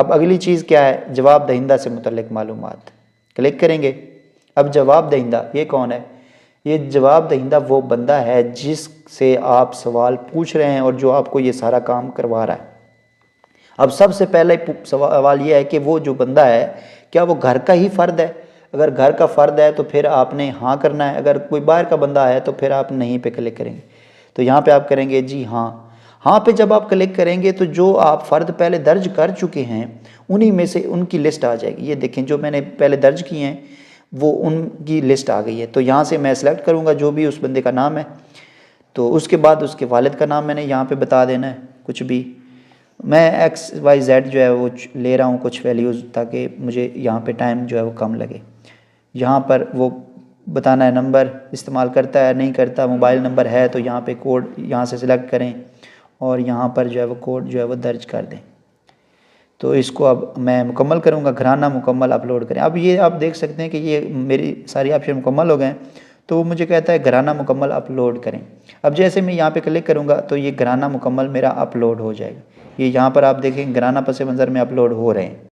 अब अगली चीज़ क्या है, जवाब दहिंदा से मुतल्लिक मालूमात। क्लिक करेंगे। अब जवाब दहिंदा ये कौन है? ये जवाब दहिंदा वो बंदा है जिससे आप सवाल पूछ रहे हैं और जो आपको ये सारा काम करवा रहा है। अब सबसे पहले सवाल ये है कि वो जो बंदा है क्या वो घर का ही फ़र्द है? अगर घर का फ़र्द है तो फिर आपने हाँ करना है, अगर कोई बाहर का बंदा है तो फिर आप नहीं पे क्लिक करेंगे। तो यहाँ पे आप करेंगे जी हाँ। हाँ पे जब आप क्लिक करेंगे तो जो आप फ़र्द पहले दर्ज कर चुके हैं उन्हीं में से उनकी लिस्ट आ जाएगी। ये देखें जो मैंने पहले दर्ज किए हैं वो उनकी लिस्ट आ गई है। तो यहाँ से मैं सेलेक्ट करूँगा जो भी उस बंदे का नाम है, तो उसके बाद उसके वालिद का नाम मैंने यहाँ पे बता देना है। कुछ भी मैं XYZ जो है वो ले रहा हूँ कुछ वैल्यूज़, ताकि मुझे यहाँ पे टाइम जो है वो कम लगे। यहाँ पर वो बताना है नंबर इस्तेमाल करता है नहीं करता, मोबाइल नंबर है तो यहाँ पे कोड यहाँ से सिलेक्ट करें और यहाँ पर जो है वो कोड जो है वो दर्ज कर दें। तो इसको अब मैं मुकम्मल करूँगा, घराना मुकम्मल अपलोड करें। अब ये आप देख सकते हैं कि ये मेरी सारी ऑप्शन मुकम्मल हो गए हैं, तो वो मुझे कहता है घराना मुकम्मल अपलोड करें। अब जैसे मैं यहाँ पे क्लिक करूँगा तो ये घराना मुकम्मल मेरा अपलोड हो जाएगा। ये यहाँ पर आप देखें घराना पस मंज़र में अपलोड हो रहे हैं।